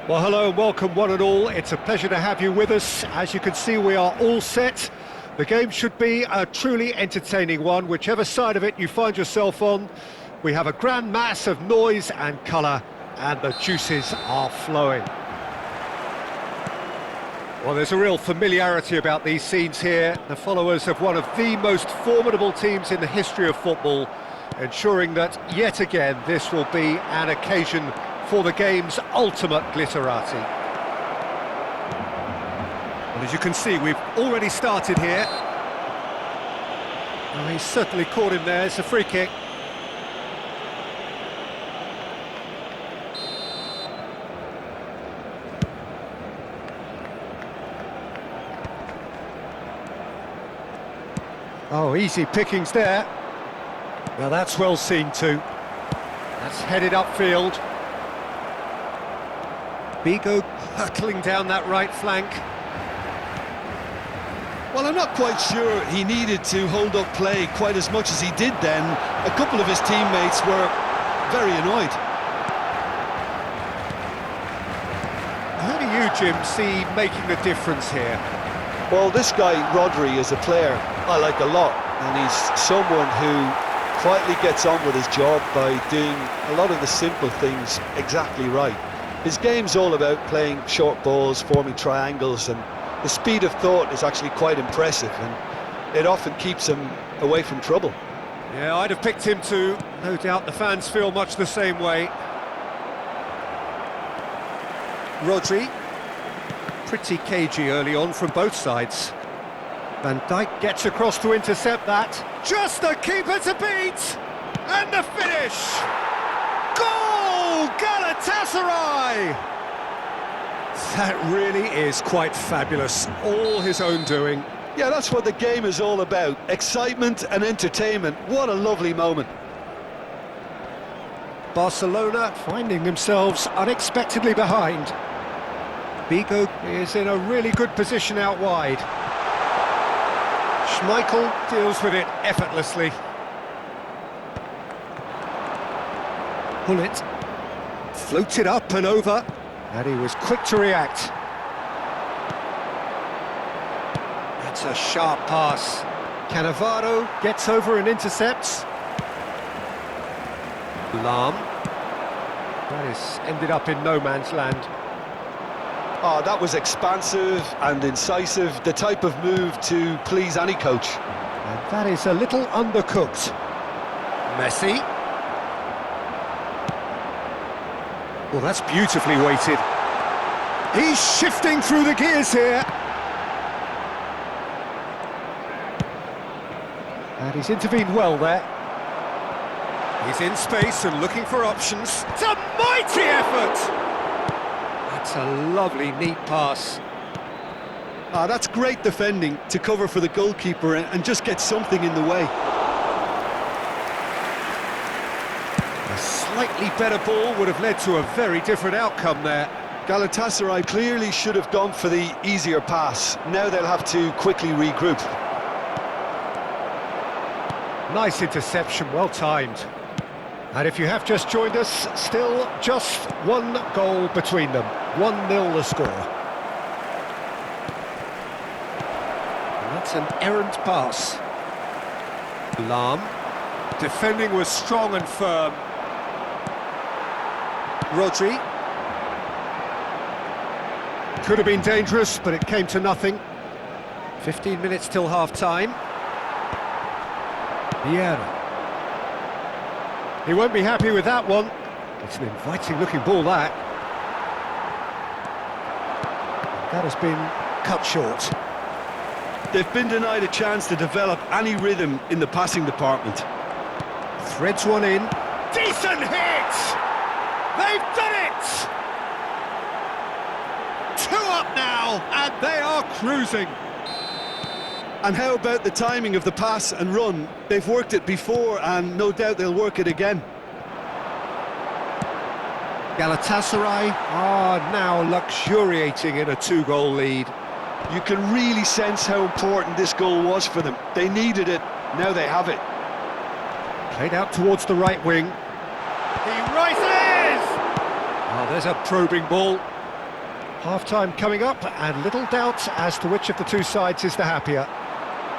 Well, hello and welcome one and all. It's a pleasure to have you with us. As you can see, we are all set. The game should be a truly entertaining one, whichever side of it you find yourself on. We have a grand mass of noise and colour, and the juices are flowing. Well, there's a real familiarity about these scenes here. The followers of one of the most formidable teams in the history of football, ensuring that, yet again, this will be an occasion for the game's ultimate glitterati. Well, as you can see, we've already started here. Well, he's certainly caught him there. It's a free kick. Oh, easy pickings there. Well, that's well seen too. That's headed upfield. Bigo hurtling down that right flank. Well, I'm not quite sure he needed to hold up play quite as much as he did then. A couple of his teammates were very annoyed. Who do you, Jim, see making the difference here? Well, this guy, Rodri, is a player I like a lot, and he's someone who quietly gets on with his job by doing a lot of the simple things exactly right. His game's all about playing short balls, forming triangles, and the speed of thought is actually quite impressive, and it often keeps him away from trouble. Yeah, I'd have picked him too. No doubt the fans feel much the same way. Rodri, pretty cagey early on from both sides. Van Dijk gets across to intercept that. Just the keeper to beat! And the finish! Goal! Galatasaray! That really is quite fabulous. All his own doing. Yeah, that's what the game is all about. Excitement and entertainment. What a lovely moment. Barcelona finding themselves unexpectedly behind. Bigo is in a really good position out wide. Schmeichel deals with it effortlessly. Gullit floated up and over, and he was quick to react. That's a sharp pass. Cannavaro gets over and intercepts. Lahm. That has ended up in no man's land. Oh, that was expansive and incisive, the type of move to please any coach. And that is a little undercooked. Messi. Well, that's beautifully weighted. He's shifting through the gears here. And he's intervened well there. He's in space and looking for options. It's a mighty effort! That's a lovely, neat pass. That's great defending to cover for the goalkeeper and just get something in the way. A slightly better ball would have led to a very different outcome there. Galatasaray clearly should have gone for the easier pass. Now they'll have to quickly regroup. Nice interception, well timed. And if you have just joined us, still just one goal between them. 1-0 the score. And that's an errant pass. Lahm. Defending was strong and firm. Rodri. Could have been dangerous, but it came to nothing. 15 minutes till half-time. Vieira. He won't be happy with that one. It's an inviting-looking ball, that. That has been cut short. They've been denied a chance to develop any rhythm in the passing department. Threads one in. Decent hit! They've done it! 2 up now, and they are cruising. And how about the timing of the pass and run? They've worked it before, and no doubt they'll work it again. Galatasaray are now luxuriating in a 2-goal lead. You can really sense how important this goal was for them. They needed it, now they have it. Played out towards the right wing. He rises! Oh, there's a probing ball. Half-time coming up, and little doubt as to which of the two sides is the happier.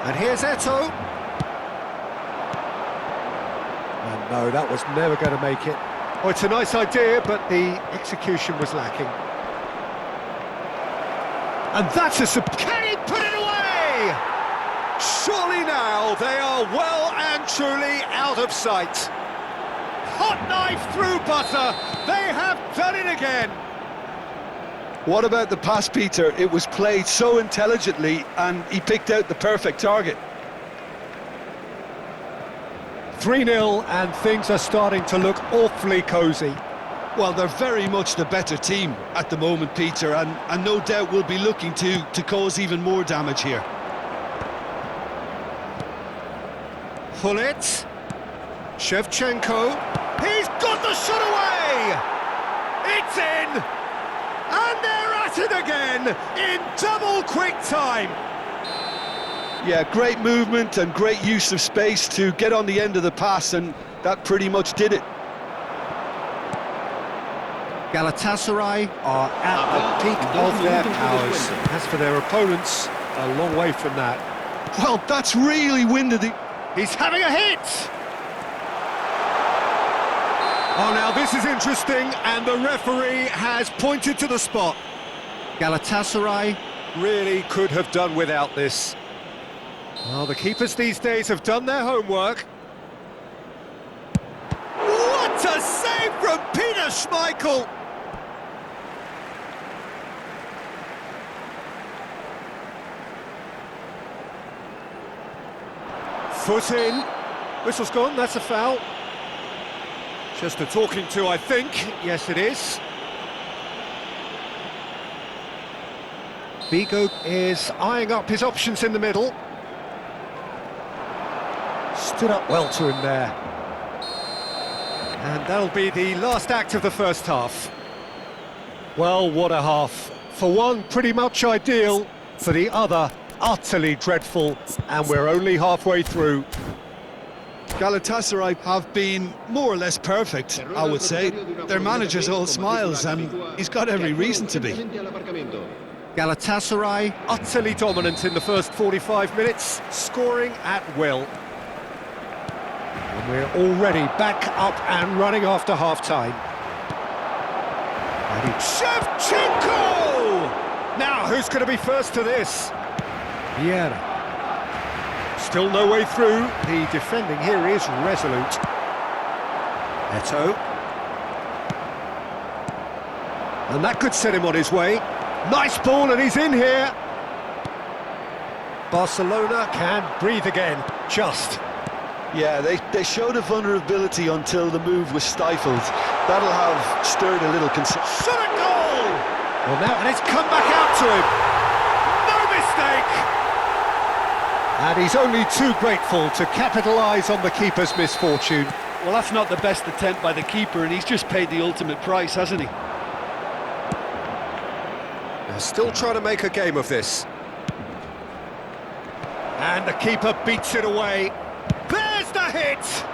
And here's Eto'o. And no, that was never going to make it. Oh, it's a nice idea, but the execution was lacking. And that's can he put it away? Surely now they are well and truly out of sight. Hot knife through butter. They have done it again. What about the pass, Peter? It was played so intelligently and he picked out the perfect target. 3-0 and things are starting to look awfully cosy. Well, they're very much the better team at the moment, Peter, and no doubt will be looking to cause even more damage here. Hullet. Shevchenko. He's got the shot away! It's in! And they're at it again in double quick time. Yeah, great movement and great use of space to get on the end of the pass, and that pretty much did it. Galatasaray are at the peak of their powers. As for their opponents, a long way from that. Well, that's really winded the... He's having a hit! Oh, now this is interesting, and the referee has pointed to the spot. Galatasaray really could have done without this. Well, the keepers these days have done their homework. What a save from Peter Schmeichel! Foot in. Whistle's gone, that's a foul. Just a talking to, I think. Yes, it is. Vigo is eyeing up his options in the middle. Stood up well to him there. And that'll be the last act of the first half. Well, what a half. For one, pretty much ideal. For the other, utterly dreadful. And we're only halfway through. Galatasaray have been more or less perfect, I would say. Their manager's all smiles, and he's got every reason to be. Galatasaray utterly dominant in the first 45 minutes, scoring at will. And we're already back up and running after half-time. Shevchenko! Now, who's going to be first to this? Vieira. Still no way through. The defending here is resolute. Eto'o. And that could set him on his way. Nice ball, and he's in here. Barcelona can breathe again, just. Yeah, they showed a vulnerability until the move was stifled. That'll have stirred a little concern. Shot a goal! Well, now, and it's come back out to him. No mistake! And he's only too grateful to capitalise on the keeper's misfortune. Well, that's not the best attempt by the keeper, and he's just paid the ultimate price, hasn't he? They're still trying to make a game of this. And the keeper beats it away. There's the hit!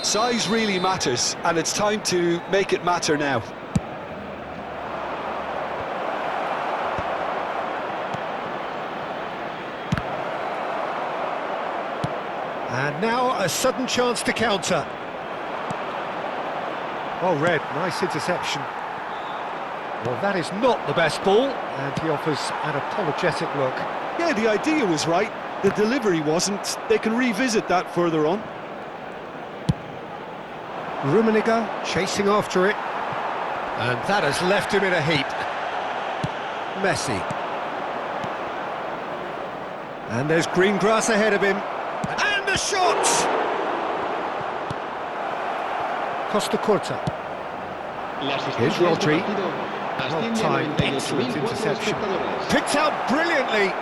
Size really matters, and it's time to make it matter now. And now a sudden chance to counter. Well read, nice interception. Well, that is not the best ball, and he offers an apologetic look. Yeah, the idea was right, the delivery wasn't. They can revisit that further on. Rummenigge chasing after it, and that has left him in a heap. Messi. And there's green grass ahead of him. And the shot! Costa Curta. Here's Rodri. Well-timed, excellent interception. Picked out brilliantly.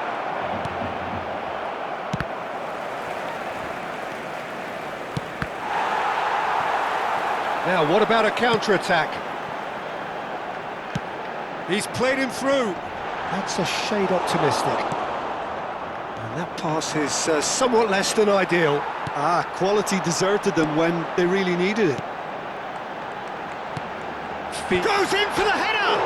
Now, what about a counter-attack? He's played him through. That's a shade optimistic. And that pass is somewhat less than ideal. Quality deserted them when they really needed it. Goes in for the header!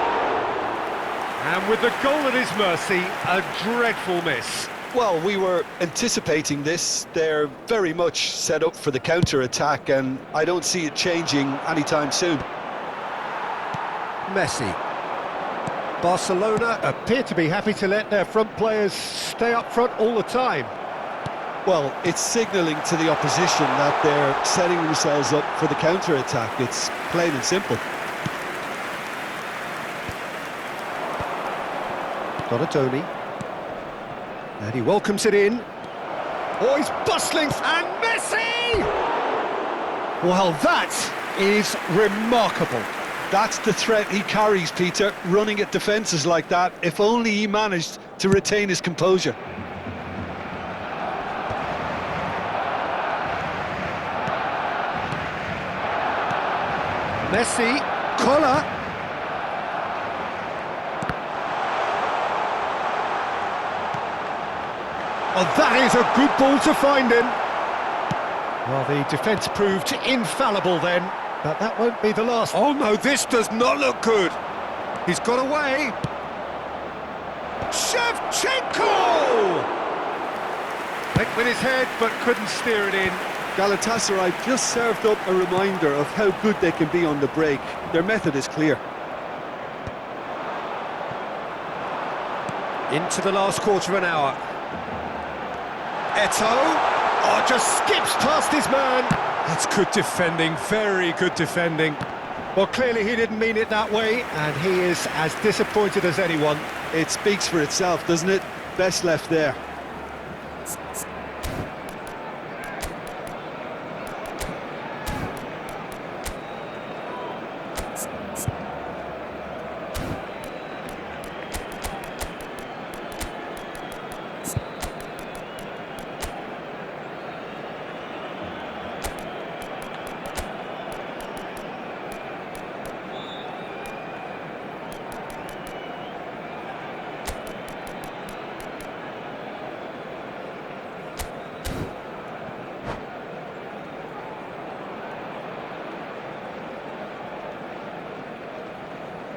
And with the goal at his mercy, a dreadful miss. Well, we were anticipating this. They're very much set up for the counter-attack, and I don't see it changing anytime soon. Messi. Barcelona appear to be happy to let their front players stay up front all the time. Well, it's signalling to the opposition that they're setting themselves up for the counter-attack. It's plain and simple. Donatoni. And he welcomes it in. Oh, he's bustling, and Messi! Well, that is remarkable. That's the threat he carries, Peter, running at defences like that. If only he managed to retain his composure. Messi, collar. Oh, that is a good ball to find him. Well, the defence proved infallible then, but that won't be the last. Oh no, this does not look good. He's got away. Shevchenko! Went with his head, but couldn't steer it in. Galatasaray just served up a reminder of how good they can be on the break. Their method is clear. Into the last quarter of an hour. Eto'o, just skips past his man. That's good defending, very good defending. Well, clearly he didn't mean it that way, and he is as disappointed as anyone. It speaks for itself, doesn't it? Best left there.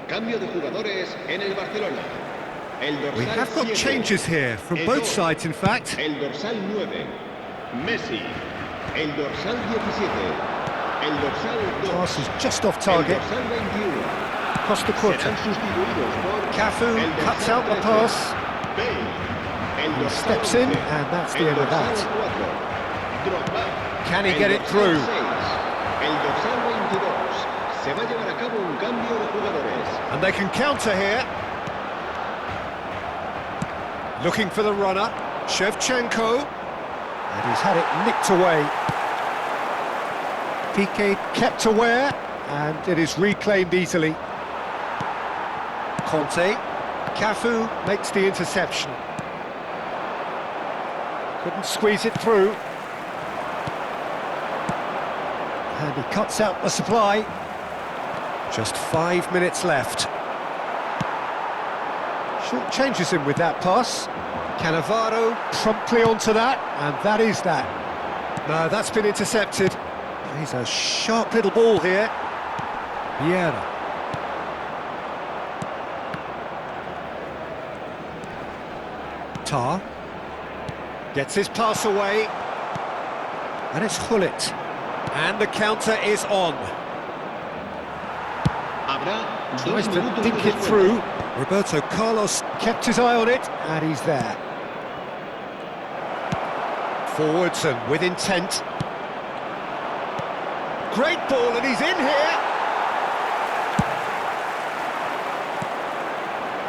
Cambio de jugadores en el Barcelona. El dorsal We have got 7, changes here, from both sides in fact. El dorsal 9, Messi. El dorsal 17, el dorsal 2. Pass is just off El target. dorsal 21. Costa Curta. Serán sustituidos por Cafu el dorsal cuts out the 13, pass. Bale. El He dorsal steps in, 11, and that's the el end of dorsal that. 4, Drogba. Can he El get it dorsal through? 6, el dorsal 22. Se va a llevar a cabo un cambio de jugadores. And they can counter here. Looking for the runner, Shevchenko. And he's had it nicked away. Piqué kept aware, and it is reclaimed easily. Conte. Cafu makes the interception. Couldn't squeeze it through. And he cuts out the supply. Just 5 minutes left. Short changes him with that pass. Cannavaro promptly onto that, and that is that. No, that's been intercepted. He's a sharp little ball here. Vieira. Tar. Gets his pass away. And it's Hullet. And the counter is on. Tries to dink it through. Roberto Carlos kept his eye on it, and he's there. Forwards and with intent. Great ball, and he's in here.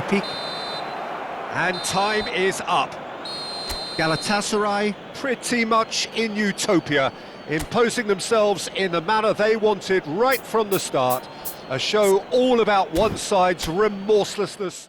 Peak. And time is up. Galatasaray pretty much in utopia, imposing themselves in the manner they wanted right from the start. A show all about one side's remorselessness.